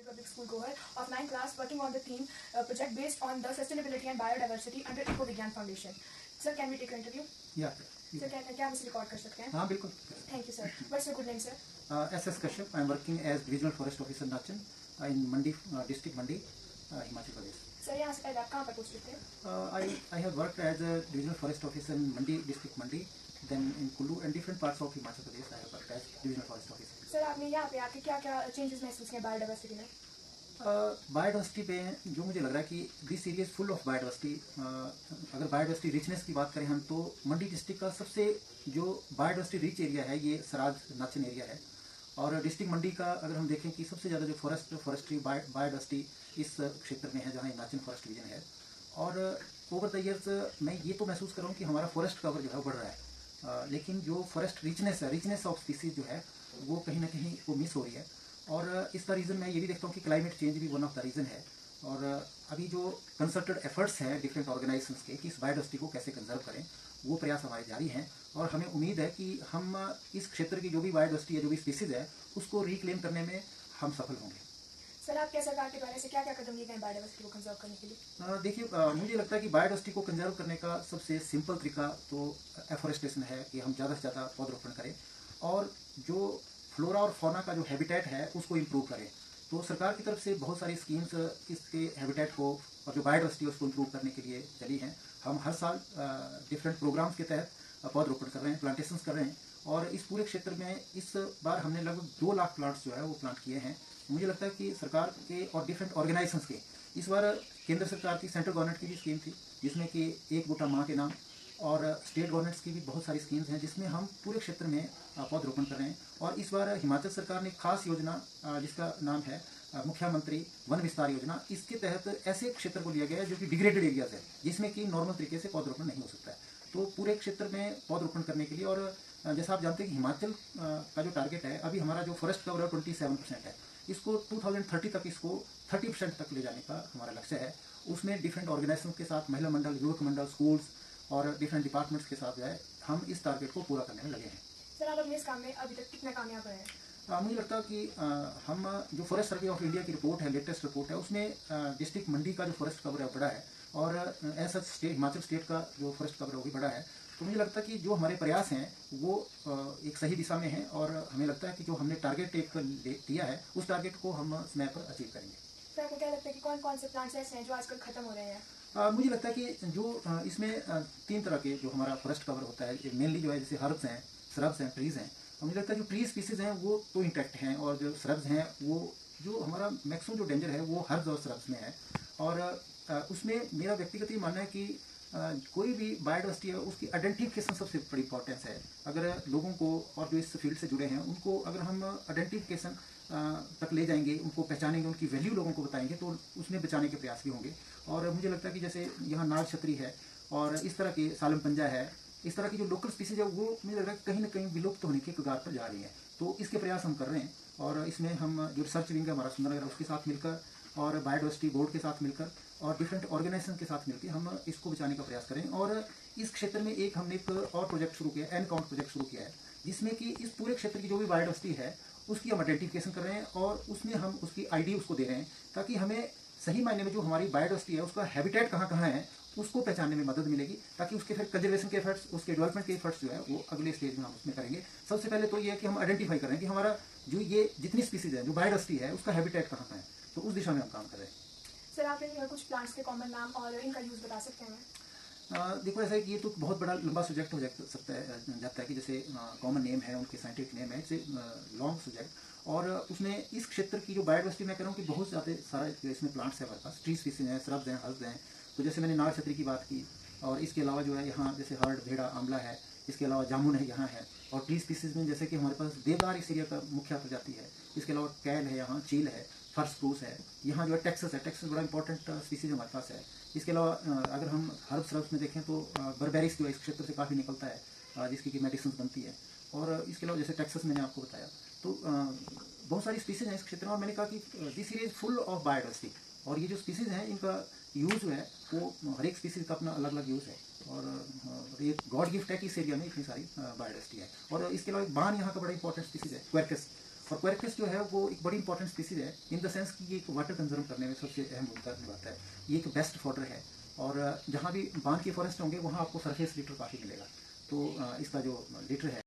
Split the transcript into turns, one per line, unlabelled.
public school goer of 9th class working on the theme project based on the sustainability and biodiversity under Eco Vigyan Foundation. Sir, can we take an interview?
Yeah.
Sir, क्या हम इसे record कर सकते हैं?
हाँ बिल्कुल.
Thank you, sir. What's your good name, sir?
S.S. Kashyap. I am working as Divisional Forest Officer Nachan in Mandi district, Mandi, Himachal Pradesh.
Sir, यहाँ से पहले आप कहाँ पर पोस्टेड थे?
I have worked as a Divisional Forest Officer in Mandi district, Mandi, then in Kullu and different parts of Himachal Pradesh. I have worked as Divisional Forest Officer.
Sir, आपने यहाँ पे आके क्या-क्या चेंजेस महसूस किए biodiversity में?
Biodiversity पे जो मुझे लग रहा है कि this area is full of biodiversity. अगर बायोडाइवर्सिटी रिचनेस की बात करें हम तो मंडी डिस्ट्रिक्ट का सबसे जो बायोडाइवर्सिटी रिच एरिया है ये सराज नाचन एरिया है. और डिस्ट्रिक्ट मंडी का अगर हम देखें कि सबसे ज़्यादा जो फॉरेस्ट्री बायोडाइवर्सिटी इस क्षेत्र में है जहाँ नाचन फॉरेस्ट रीजन है. और ओवर द ईयर्स मैं ये तो महसूस कर रहा हूँ कि हमारा फॉरेस्ट कवर जो है बढ़ रहा है, लेकिन जो फॉरेस्ट रिचनेस ऑफ स्पीसीज जो है वो कहीं ना कहीं वो मिस हो रही है. और इसका रीज़न मैं ये भी देखता हूँ कि क्लाइमेट चेंज भी वन ऑफ द रीज़न है. और अभी जो कंसर्टेड एफर्ट्स हैं डिफरेंट ऑर्गेनाइजेशंस के कि इस बायोडाइवर्सिटी को कैसे कंजर्व करें, वो प्रयास हमारे जारी हैं. और हमें उम्मीद है कि हम इस क्षेत्र की जो भी बायोडाइवर्सिटी है, जो भी स्पीसीज है, उसको रिक्लेम करने में हम सफल होंगे.
सर, आपके सरकार के द्वारा से क्या-क्या कदम लिए गए बायोडाइवर्सिटी को कंजर्व करने के लिए?
देखिए, मुझे लगता है कि बायोडाइवर्सिटी को कंजर्व करने का सबसे सिंपल तरीका तो एफोरेस्टेशन है कि हम ज़्यादा से ज़्यादा पौधरोपण करें और जो फ्लोरा और फौना का जो हैबिटेट है उसको इम्प्रूव करें. तो सरकार की तरफ से बहुत सारी स्कीम्स इसके हैबिटेट को और जो बायोडाइवर्सिटी है उसको इम्प्रूव करने के लिए चली हैं. हम हर साल डिफरेंट प्रोग्राम्स के तहत पौधरोपण कर रहे हैं, प्लांटेशंस कर रहे हैं. और इस पूरे क्षेत्र में इस बार हमने लगभग 2 लाख प्लांट्स जो है वो प्लांट किए हैं. मुझे लगता है कि सरकार के और डिफरेंट ऑर्गेनाइजेशंस के इस बार केंद्र सरकार की सेंट्रल गवर्नमेंट की भी स्कीम थी जिसमें कि एक बूटा माँ के नाम, और स्टेट गवर्नमेंट्स की भी बहुत सारी स्कीम्स हैं जिसमें हम पूरे क्षेत्र में पौधरोपण कर रहे हैं. और इस बार हिमाचल सरकार ने खास योजना जिसका नाम है मुख्यमंत्री वन विस्तार योजना, इसके तहत ऐसे क्षेत्र को लिया गया है जो कि डिग्रेडेड एरियाज है जिसमें कि नॉर्मल तरीके से पौधरोपण नहीं हो सकता है. तो पूरे क्षेत्र में पौधरोपण करने के लिए, और जैसा आप जानते हैं कि हिमाचल का जो टारगेट है अभी हमारा जो फॉरेस्ट कवर है 27% है, इसको 2030 तक इसको 30% तक ले जाने का हमारा लक्ष्य है. उसमें डिफरेंट ऑर्गेनाइजेशन के साथ, महिला मंडल, युवक मंडल, स्कूल्स और डिफरेंट डिपार्टमेंट्स के साथ जो है हम इस टारगेट को पूरा करने में लगे हैं.
सर, आप अपने इस काम में अभी तक कितना कामयाब रहे हैं?
मुझे लगता है कि हम जो फॉरेस्ट सर्वे ऑफ इंडिया की रिपोर्ट है, लेटेस्ट रिपोर्ट है, उसमें डिस्ट्रिक्ट मंडी का जो फॉरेस्ट कवर है बड़ा है और ऐसा हिमाचल स्टेट का जो फॉरेस्ट कवर है वो भी बड़ा है. तो मुझे लगता है कि जो हमारे प्रयास हैं वो एक सही दिशा में हैं और हमें लगता है कि जो हमने टारगेट एक दिया है उस टारगेट को हम समय पर अचीव करेंगे.
सर, आपको क्या लगता है कि कौन कौन से प्लांट्स ऐसे हैं जो आजकल खत्म हो रहे हैं?
मुझे लगता है कि जो इसमें 3 तरह के जो हमारा फॉरेस्ट कवर होता है, मेनली जो है जैसे हर्ब्स हैं, श्रब्स हैं, ट्रीज़ हैं. मुझे लगता है जो ट्री स्पीसीज हैं वो तो इंटैक्ट हैं और जो श्रब्स हैं वो जो हमारा मैक्सिमम जो डेंजर है वो हर्ब्स और श्रब्स में है. और उसमें मेरा व्यक्तिगत ये मानना है कि कोई भी बायोडाइवर्सिटी है उसकी आइडेंटिफिकेशन सबसे बड़ी इंपॉर्टेंस है. अगर लोगों को और जो इस फील्ड से जुड़े हैं उनको अगर हम आइडेंटिफिकेशन तक ले जाएंगे, उनको पहचानेंगे, उनकी वैल्यू लोगों को बताएंगे तो उसमें बचाने के प्रयास भी होंगे. और मुझे लगता है कि जैसे यहाँ नाग छतरी है और इस तरह के सालम पंजा है, इस तरह की जो लोकल स्पीसीज है वो मुझे लग रहा है कहीं ना कहीं विलुप्त होने के कगार पर जा रही है. तो इसके प्रयास हम कर रहे हैं और इसमें हम जो रिसर्च विंग है हमारा सुंदरनगर उसके साथ मिलकर और बायोडाइवर्सिटी बोर्ड के साथ मिलकर और डिफरेंट ऑर्गेनाइजेशन के साथ मिलकर हम इसको बचाने का प्रयास करें. और इस क्षेत्र में एक हमने एक और प्रोजेक्ट शुरू किया है, एनकाउंट प्रोजेक्ट शुरू किया है, जिसमें कि इस पूरे क्षेत्र की जो भी बायोडाइवर्सिटी है उसकी हम आइडेंटिफिकेशन कर रहे हैं और उसमें हम उसकी आईडी उसको दे रहे हैं ताकि हमें सही मायने में जो हमारी बायोडाइवर्सिटी है उसका हैबिटेट कहाँ कहाँ है उसको पहचानने में मदद मिलेगी, ताकि उसके फिर कंजर्वेशन के एफर्ट्स, उसके डेवलपमेंट के एफर्ट्स जो है वो अगले स्टेज में हम उसमें करेंगे. सबसे पहले तो ये है कि हम आइडेंटिफाई करें कि हमारा जो ये जितनी स्पीसीज है, जो बायोडाइवर्सिटी है, उसका हैबिटेट कहाँ है, तो उस दिशा में हम काम कर रहे हैं.
सर, आप कुछ प्लांट्स के कॉमन नाम और इनका यूज़ बता सकते हैं?
देखो ऐसा है कि ये तो बहुत बड़ा लंबा सब्जेक्ट हो सकता है, जाता है कि जैसे कॉमन नेम है, उनके साइंटिफिक नेम है, इट्स लॉन्ग सब्जेक्ट. और उसमें इस क्षेत्र की जो बायोडाइवर्सिटी मैं कह रहा हूँ कि बहुत ज़्यादा सारा इसमें प्लांट्स है हमारे पास, ट्री स्पीसीज हैं, श्रब्स हैं, हर्ब्स हैं. तो जैसे मैंने नाग छतरी की बात की और इसके अलावा जो है यहाँ जैसे हर्ड, भेड़ा, आंवला है, इसके अलावा जामुन है यहाँ है. और ट्री स्पीसीज में जैसे कि हमारे पास देवदार इस एरिया का मुख्य प्रजाति है, इसके अलावा कैल है, यहाँ चील है, फर स्प्रूस है, यहाँ जो है टेक्सस है, टेक्सस बड़ा इंपॉर्टेंट स्पीसीज हमारे पास है. इसके अलावा अगर हम हर्ब श्रब्स में देखें तो बर्बेरिस जो है इस क्षेत्र से काफ़ी निकलता है जिसकी की मेडिसिन बनती है. और इसके अलावा जैसे टेक्सस मैंने आपको बताया, तो बहुत सारी स्पीसीज हैं इस क्षेत्र में. और मैंने कहा कि this area is full of biodiversity और ये जो स्पीसीज हैं इनका यूज़ जो है वो हर एक स्पीसीज का अपना अलग अलग यूज़ है. और ये गॉड गिफ्ट है कि इस एरिया में इतनी सारी बायोडाइवर्सिटी है. और इसके अलावा बान यहाँ का बड़ा इंपॉर्टेंट स्पीसीज है, क्वेरकस, और क्वेरकस जो है वो एक बड़ी इंपॉर्टेंट स्पीसीज है इन द सेंस कि ये एक वाटर कंजर्व करने में सबसे अहम भूमिका निभाता है। ये एक बेस्ट फॉडर है और जहाँ भी बांध के फॉरेस्ट होंगे वहाँ आपको सरफेस लीटर काफ़ी मिलेगा। तो इसका जो लीटर है